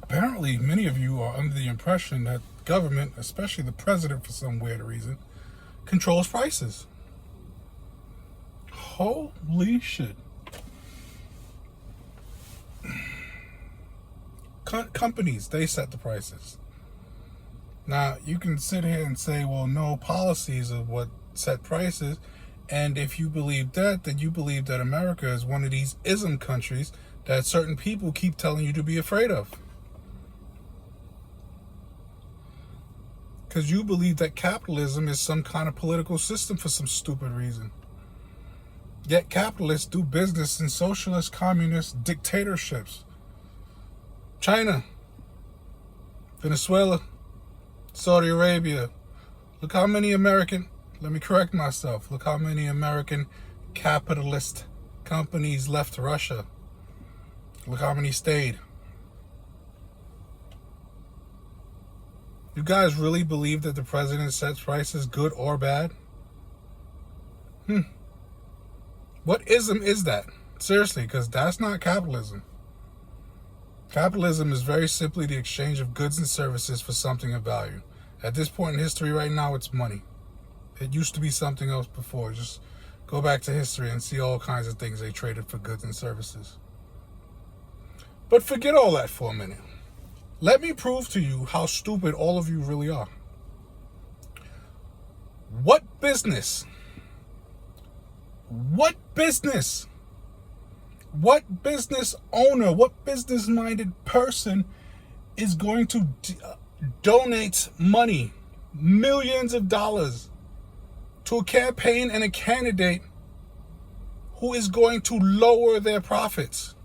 Apparently, many of you are under the impression that government, especially the president for some weird reason, controls prices. Holy shit. Companies, they set the prices. Now, you can sit here and say, well, no, policies are what set prices. And if you believe that, then you believe that America is one of these ism countries that certain people keep telling you to be afraid of. Because you believe that capitalism is some kind of political system for some stupid reason. Yet capitalists do business in socialist, communist dictatorships. China, Venezuela, Saudi Arabia. Look how many American, let me correct myself, look how many American capitalist companies left Russia. Look how many stayed. You guys really believe that the president sets prices, good or bad? What ism is that? Seriously, because that's not capitalism. Capitalism is very simply the exchange of goods and services for something of value. At this point in history right now, it's money. It used to be something else before. Just go back to history and see all kinds of things they traded for goods and services. But forget all that for a minute. Let me prove to you how stupid all of you really are. What business owner, what business-minded person is going to donate money, millions of dollars, to a campaign and a candidate who is going to lower their profits?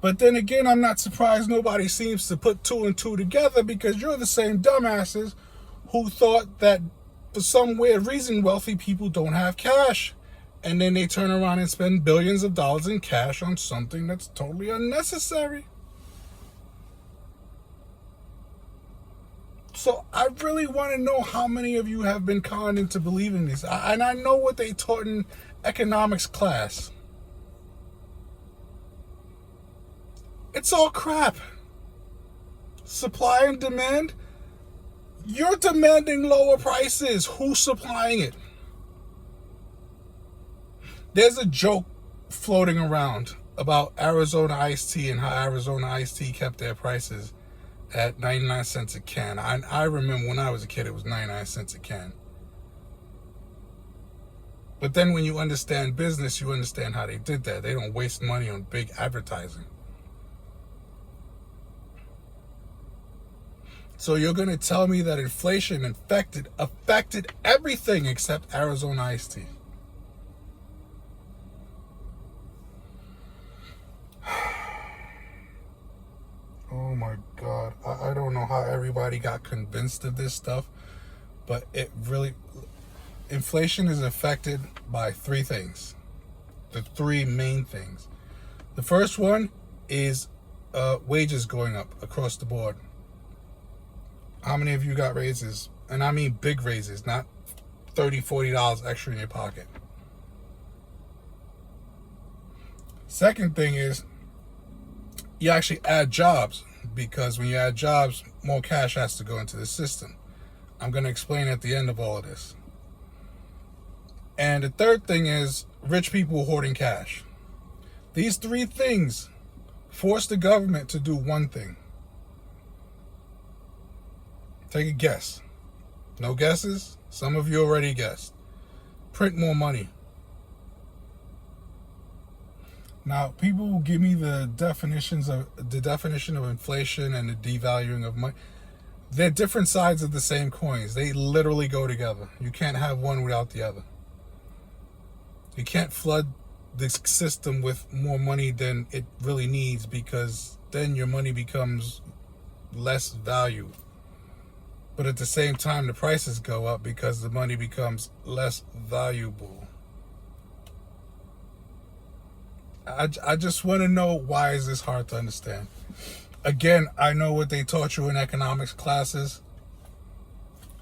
But then again, I'm not surprised nobody seems to put two and two together, because you're the same dumbasses who thought that for some weird reason wealthy people don't have cash. And then they turn around and spend billions of dollars in cash on something that's totally unnecessary. So I really want to know how many of you have been conned into believing this. And I know what they taught in economics class. It's all crap. Supply and demand. You're demanding lower prices. Who's supplying it? There's a joke floating around about Arizona iced tea and how Arizona iced tea kept their prices at 99 cents a can. I remember when I was a kid, it was 99 cents a can. But then when you understand business, you understand how they did that. They don't waste money on big advertising. So you're going to tell me that inflation affected everything except Arizona iced tea? Oh my God. I don't know how everybody got convinced of this stuff, but inflation is affected by three things. The three main things. The first one is wages going up across the board. How many of you got raises? And I mean big raises, not $30, $40 extra in your pocket. Second thing is you actually add jobs, because when you add jobs, more cash has to go into the system. I'm going to explain at the end of all of this. And the third thing is rich people hoarding cash. These three things force the government to do one thing. Take a guess. No guesses? Some of you already guessed. Print more money. Now, people will give me the definition of inflation and the devaluing of money. They're different sides of the same coins. They literally go together. You can't have one without the other. You can't flood the system with more money than it really needs, because then your money becomes less value. But at the same time, the prices go up because the money becomes less valuable. I just want to know, why is this hard to understand? Again, I know what they taught you in economics classes.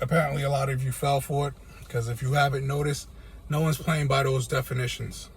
Apparently, a lot of you fell for it, because if you haven't noticed, no one's playing by those definitions.